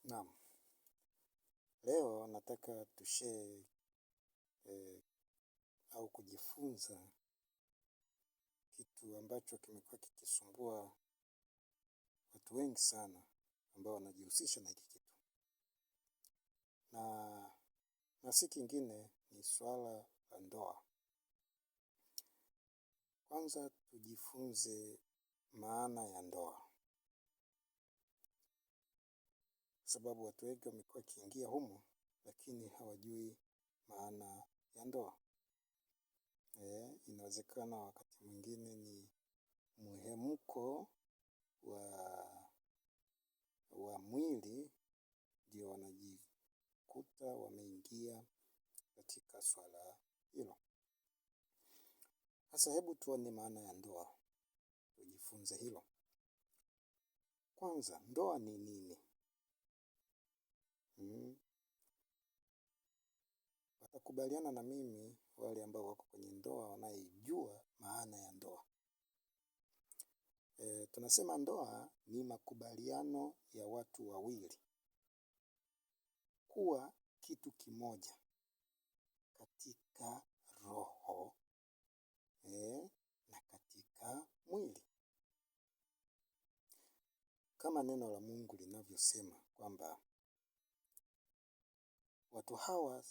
Naam, leo nataka tushare au kujifunza kitu ambacho kimekuwa kikisumbua watu wengi sana ambao wanajihusisha na hiki kitu. Na si kingine ni swala la ndoa. Kwanza tujifunze maana ya ndoa. Sababu watu wengi wamekuwa wakiingia humo lakini hawajui maana ya ndoa. Inawezekana wakati mwingine ni mhemko wa mwili ndio wanajikuta wameingia katika swala hilo. Sasa hebu tuone maana ya ndoa, tujifunze hilo. Kwanza, ndoa ni nini? Watakubaliana na mimi wale ambao wako kwenye ndoa wanaijua maana ya ndoa. Tunasema ndoa ni makubaliano ya watu wawili kuwa kitu kimoja katika roho na katika mwili. Kama neno la Mungu linavyosema kwamba watu hawa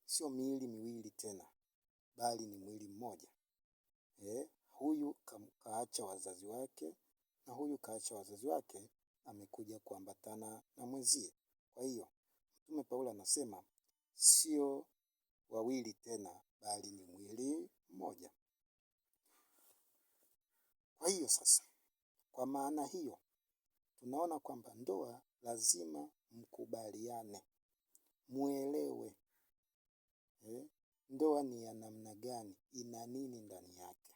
sio miili miwili tena, bali ni mwili mmoja. Huyu kaacha wazazi wake na huyu kaacha wazazi wake, amekuja kuambatana na mwenzie. Kwa hiyo, Mtume Paulo anasema sio wawili tena, bali ni mwili mmoja. Kwa hiyo sasa, kwa maana hiyo, tunaona kwamba ndoa lazima mkubaliane, muelewe. Ndoa ni ya namna gani, ina nini ndani yake.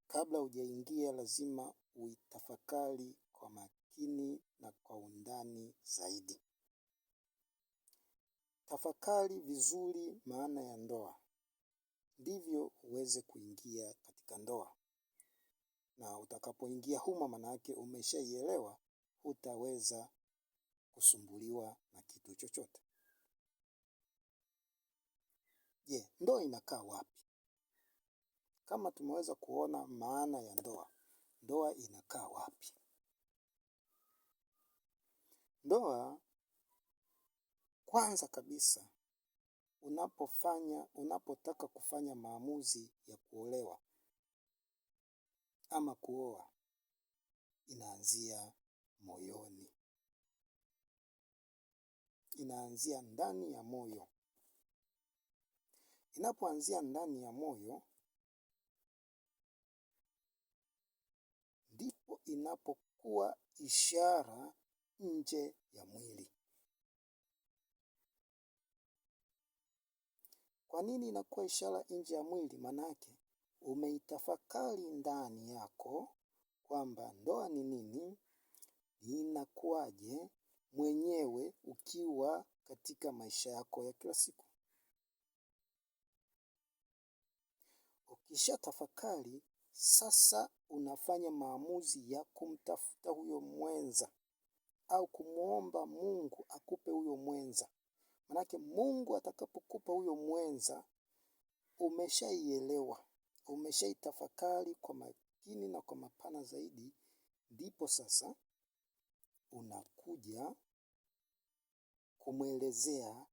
Kabla hujaingia lazima uitafakari kwa makini na kwa undani zaidi. Tafakari vizuri maana ya ndoa, ndivyo uweze kuingia katika ndoa. Na utakapoingia humo maana yake umeshaielewa, hutaweza kusumbuliwa na kitu chochote. Je, ndoa inakaa wapi? Kama tumeweza kuona maana ya ndoa, ndoa inakaa wapi? Ndoa kwanza kabisa unapotaka kufanya maamuzi ya kuolewa ama kuoa, inaanzia moyoni. Inaanzia ndani ya moyo. Inapoanzia ndani ya moyo, ndipo inapokuwa ishara nje ya mwili. Kwa nini inakuwa ishara nje ya mwili? Manake umeitafakari ndani yako kwamba ndoa ni nini, inakuwaje mwenyewe ukiwa katika maisha yako ya kila siku. Ukisha tafakari, sasa unafanya maamuzi ya kumtafuta huyo mwenza au kumuomba Mungu akupe huyo mwenza. Manake Mungu atakapokupa huyo mwenza, umeshaielewa, umeshaitafakari kwa makini na kwa mapana zaidi, ndipo sasa unakuja kumwelezea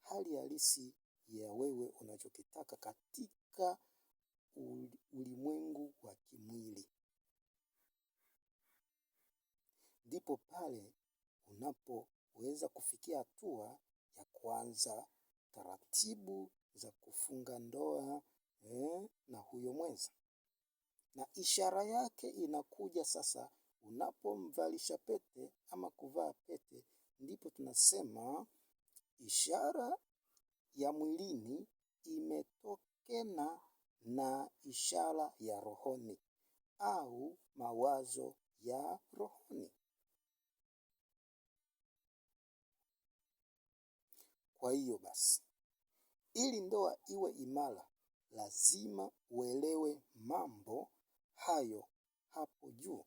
hali halisi ya wewe unachokitaka katika ulimwengu wa kimwili. Ndipo pale unapoweza kufikia hatua ya kuanza taratibu za kufunga ndoa na huyo mwenza. Na ishara yake inakuja sasa unapomvalisha pete ama kuvaa pete, ndipo tunasema ishara ya mwilini imetokana na ishara ya rohoni au mawazo ya rohoni. Kwa hiyo basi, ili ndoa iwe imara, lazima uelewe mambo hayo hapo juu.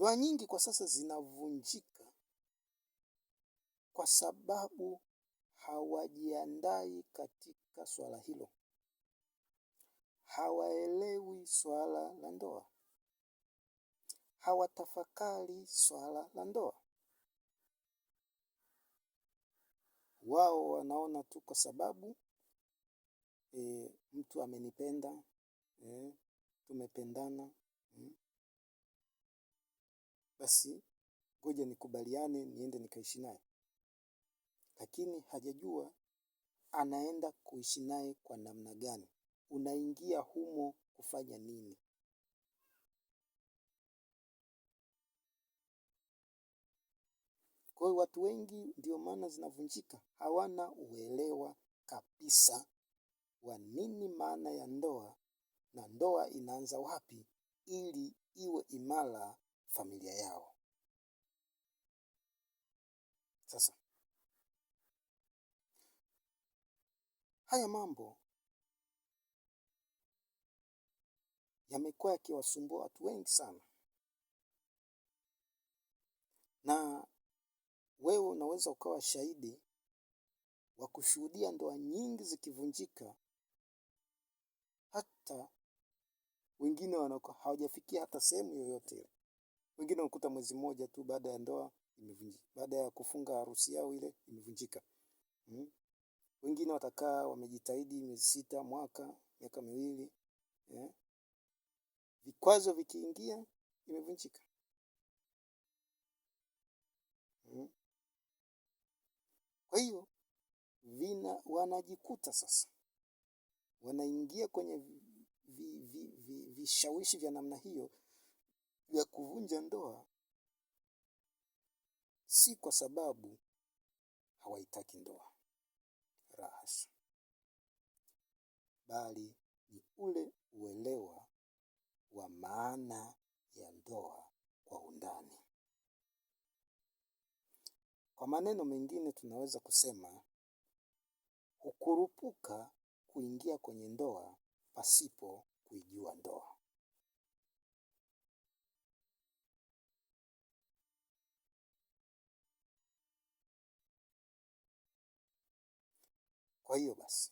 Ndoa nyingi kwa sasa zinavunjika kwa sababu hawajiandai katika swala hilo. Hawaelewi swala la ndoa. Hawatafakari swala la ndoa. Wao wanaona tu kwa sababu mtu amenipenda, tumependana, basi ngoja nikubaliane niende nikaishi naye. Lakini hajajua anaenda kuishi naye kwa namna gani. Unaingia humo kufanya nini? Kwa hiyo watu wengi ndio maana zinavunjika. Hawana uelewa kabisa wa nini maana ya ndoa na ndoa inaanza wapi ili iwe imara familia yao. Sasa haya mambo yamekuwa yakiwasumbua watu wengi sana. Na wewe unaweza ukawa shahidi wa kushuhudia ndoa nyingi zikivunjika, hata wengine hawajafikia hata sehemu yoyote. Wengine wanakuta mwezi mmoja tu baada ya ndoa imevunjika, baada ya kufunga harusi yao ile imevunjika. Wengine watakaa wamejitahidi miezi 6, mwaka, miaka 2, vikwazo vikiingia imevunjika. Kwa hiyo wanajikuta sasa wanaingia kwenye vishawishi vya namna hiyo vya kuvunja ndoa, si kwa sababu hawaitaki ndoa, la hasha, bali ni ule uelewa wa maana ya ndoa kwa undani. Kwa maneno mengine tunaweza kusema hukurupuka kuingia kwenye ndoa pasipo kuijua ndoa. Kwa hiyo basi,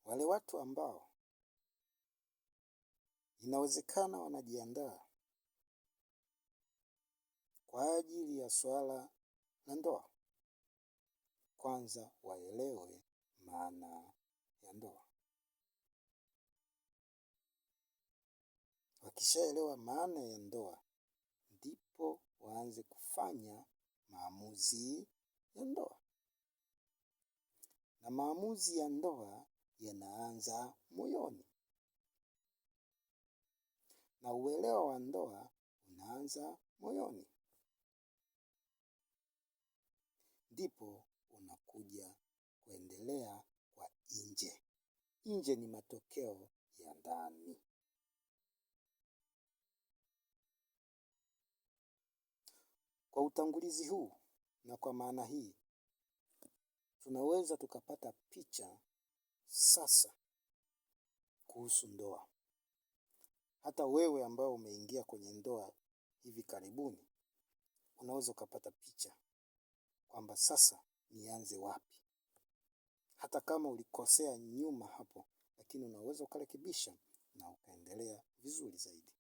wale watu ambao inawezekana wanajiandaa kwa ajili ya swala la ndoa, kwanza waelewe maana ya ndoa. Wakishaelewa maana ya ndoa, ndipo waanze kufanya maamuzi ya ndoa. Na maamuzi ya ndoa yanaanza moyoni. Na uelewa wa ndoa unaanza moyoni. Ndipo unakuja kuendelea kwa nje. Nje ni matokeo ya ndani. Kwa utangulizi huu na kwa maana hii, tunaweza tukapata picha sasa kuhusu ndoa. Hata wewe ambao umeingia kwenye ndoa hivi karibuni, unaweza ukapata picha kwamba sasa nianze wapi. Hata kama ulikosea nyuma hapo, lakini unaweza ukarekebisha na ukaendelea vizuri zaidi.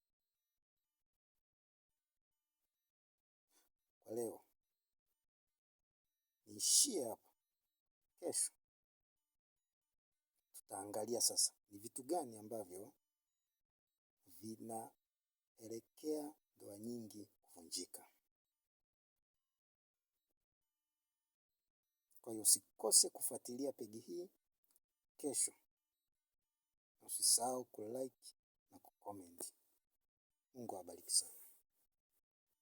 Kwa leo, niishie hapa. Kesho, tutaangalia sasa ni vitu gani ambavyo vinaelekea ndoa nyingi kuvunjika. Kwa hiyo usikose kufuatilia peji hii kesho. Usisahau kulike na kucomment. Mungu awabariki sana.